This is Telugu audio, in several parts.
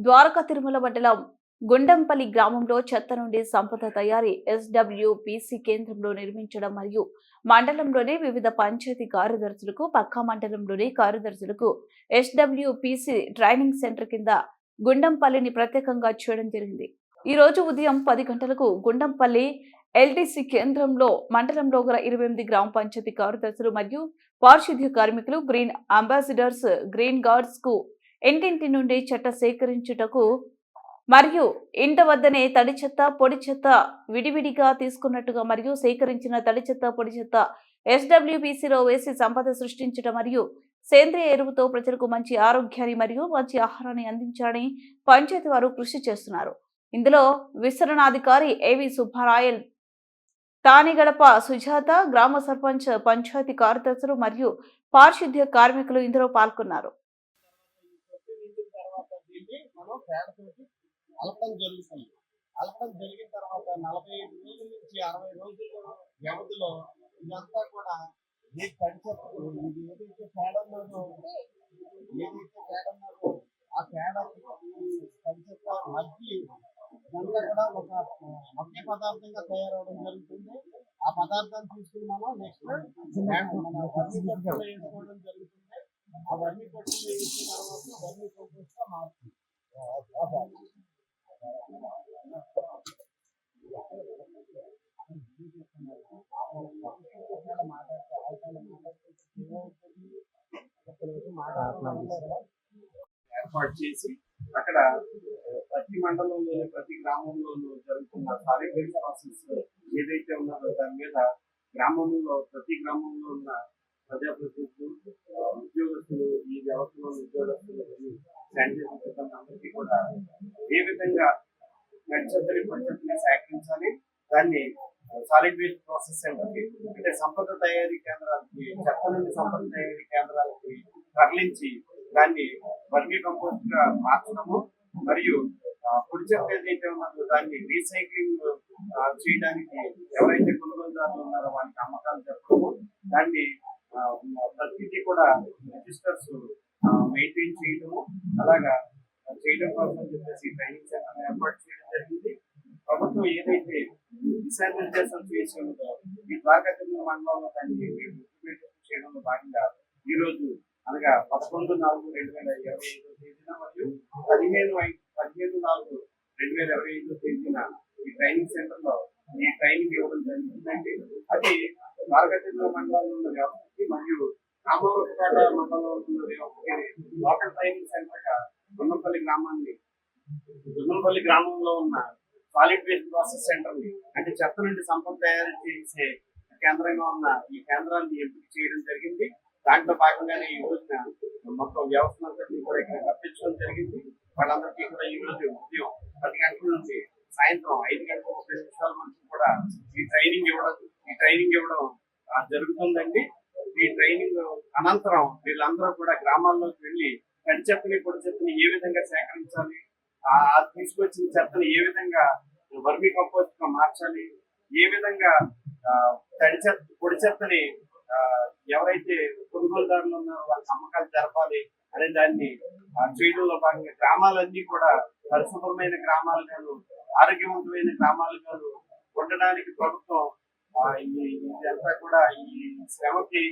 ద్వారకా తిరుమల మండలం గుండంపల్లి గ్రామంలో చెత్త నుండి సంపద తయారీ ఎస్డబ్ల్యూపీసీ కేంద్రంలో నిర్మించడం మరియు మండలంలోని వివిధ పంచాయతీ కార్యదర్శులకు పక్కా మండలంలోని కార్యదర్శులకు ఎస్డబ్ల్యూపీసీ ట్రైనింగ్ సెంటర్ కింద గుండంపల్లిని ప్రత్యేకంగా చేయడం జరిగింది. ఈ రోజు ఉదయం 10 గంటలకు గుండంపల్లి ఎల్టీసీ కేంద్రంలో మండలంలో గల 28 గ్రామ పంచాయతీ కార్యదర్శులు మరియు పారిశుద్ధ్య కార్మికులు గ్రీన్ అంబాసిడర్స్ గ్రీన్ గార్డ్స్ కు ఇంటింటి నుండి చెత్త సేకరించుటకు మరియు ఇంట వద్దనే తడి చెత్త పొడి చెత్త విడివిడిగా తీసుకున్నట్టుగా మరియు సేకరించిన తడి చెత్త పొడి చెత్త ఎస్డబ్ల్యూపీసీలో వేసి సంపద సృష్టించడం మరియు సేంద్రియ ఎరువుతో ప్రజలకు మంచి ఆరోగ్యాన్ని మరియు మంచి ఆహారాన్ని అందించాలని పంచాయతీ వారు కృషి చేస్తున్నారు. ఇందులో విస్తరణాధికారి ఏవి సుబ్బారాయల్, తానిగడప సుజాత, గ్రామ సర్పంచ్, పంచాయతీ కార్యదర్శులు మరియు పారిశుద్ధ్య కార్మికులు ఇందులో పాల్గొన్నారు. అలకడం జరుగుతుంది. అలకడం జరిగిన తర్వాత 45 రోజుల నుంచి 60 రోజుల వ్యవధిలో ఇదంతా కూడా ఏదైతే పేడ ఉన్నదో ఆ పేడ తడి చెత్త మగ్గి ఇదంతా కూడా ఒకే పదార్థంగా తయారవడం జరుగుతుంది. ఆ పదార్థాన్ని తీసుకుని మనం నెక్స్ట్ మన వర్మి కొట్టులో వేసుకోవడం జరుగుతుంది. ఆ వర్మి కొట్టులో వేసిన తర్వాత వర్మి కంపోస్ట్ గా మారుతుంది. ఏర్పాటు చేసి అక్కడ ప్రతి మండలంలోని ప్రతి గ్రామంలోనూ జరుగుతున్న సాలిడ్ వేస్ట్ ప్రాసెస్ ఏదైతే ఉన్నదో దాని మీద గ్రామంలో ప్రతి గ్రామంలో ఉన్న ప్రజాప్రతినిధులు, ఉద్యోగస్తులు, ఈ వ్యవస్థలో ఉద్యోగస్తులు, శానిటైజర్ సిబ్బంది అందరికీ కూడా ఏ విధంగా నడిచెత్తని పరిస్థితిని సేకరించాలి, దాన్ని సాలిడ్ వేస్ట్ ప్రాసెస్ సెంటర్కి అంటే సంపద తయారీ కేంద్రాలకి, చెత్త నుండి సంపద తయారీ కేంద్రాలకి తరలించి దాన్ని వర్మీ కంపోస్ట్ గా మార్చడము మరియు పొడి చెత్త ఏదైతే ఉన్నదో దాన్ని రీసైక్లింగ్ చేయడానికి ఎవరైతే కొనుగోలుదారులు ఉన్నారో వాళ్ళకి అమ్మకాలు జరపడము, దాన్ని ప్రతిదీ కూడా రిజిస్టర్స్ మెయింటైన్ చేయడము అలాగా చేయడం కోసం చెప్పేసి ట్రైనింగ్ సెంటర్ ఏర్పాటు చేయడం జరిగింది. ప్రభుత్వం ఏదైతే దిశానిర్దేశం చేసి ఉన్నదో ఈ ద్వారకా తిరుమల మండలంలో దాన్ని ఇంప్లిమెంటేషన్ చేయడంలో భాగంగా ఈ రోజు అనగా 11/4/2025 తేదీన మరియు 15/4/2025 తేదీన ఈ ట్రైనింగ్ సెంటర్ లో ఈ ట్రైనింగ్ ఇవ్వడం జరుగుతుందండి. అది ద్వారకా తిరుమల మండలంలో ఉన్న వ్యవస్థకి మరియు రామవరపేట మండలంలో ఉన్న వ్యవస్థకి లోకల్ ట్రైనింగ్ సెంటర్ గా గుండంపల్లి గ్రామంలో ఉన్న సాలిడ్ వేస్ట్ ప్రాసెస్ సెంటర్ ని అంటే చెత్త నుండి సంపద తయారు చేసే కేంద్రంగా ఉన్న ఈ కేంద్రాన్ని ఎంపిక చేయడం జరిగింది. దాంట్లో భాగంగానే ఈ రోజున మొత్తం వ్యవస్థలందరినీ కూడా ఇక్కడ రప్పించడం జరిగింది. వాళ్ళందరికీ కూడా ఈ రోజు ఉదయం 10 గంటల నుంచి సాయంత్రం 5:30 వరకు కూడా ఈ ట్రైనింగ్ ఇవ్వడం జరుగుతుందండి. ఈ ట్రైనింగ్ అనంతరం వీళ్ళందరూ కూడా గ్రామాల్లోకి వెళ్ళి తడి చెత్తని పొడి చెత్తని ఏ విధంగా సేకరించాలి, తీసుకొచ్చిన చెత్తని ఏ విధంగా వర్మీ కంపోస్ట్ గా మార్చాలి, ఏ విధంగా తడి చెత్త పొడి చెత్తని ఎవరైతే కొనుగోలుదారులు ఉన్నారో వాళ్ళకి అమ్మకాలు జరపాలి అనే దాన్ని చేయడంలో భాగంగా గ్రామాలన్నీ కూడా పరిశుభ్రమైన గ్రామాలుగాను ఆరోగ్యవంతమైన గ్రామాలుగాను ఉండడానికి ప్రభుత్వం ఇదంతా కూడా ఈ శ్రమకి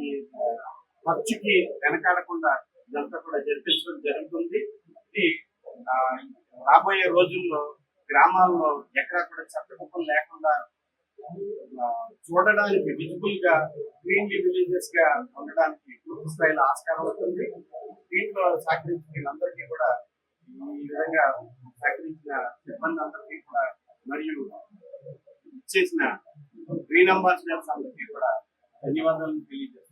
ఈ ఖర్చుకి వెనకాడకుండా ఇదంతా కూడా జరిపించడం జరుగుతుంది. ఇది రాబోయే రోజుల్లో గ్రామాల్లో ఎక్కడా కూడా చెత్త కుప్పలు లేకుండా చూడడానికి విజిబుల్ గా గ్రీన్లీ విలేజెస్ గా ఉండడానికి పూర్తి స్థాయిలో ఆస్కారం ఉంటుంది. దీంట్లో సహకరించిన వీళ్ళందరికీ కూడా ఈ విధంగా సహకరించిన సిబ్బంది అందరికీ కూడా మరియు ఇచ్చేసిన గ్రీన్ అంబాసిడర్స్ అందరికీ కూడా ధన్యవాదాలను తెలియజేస్తాను.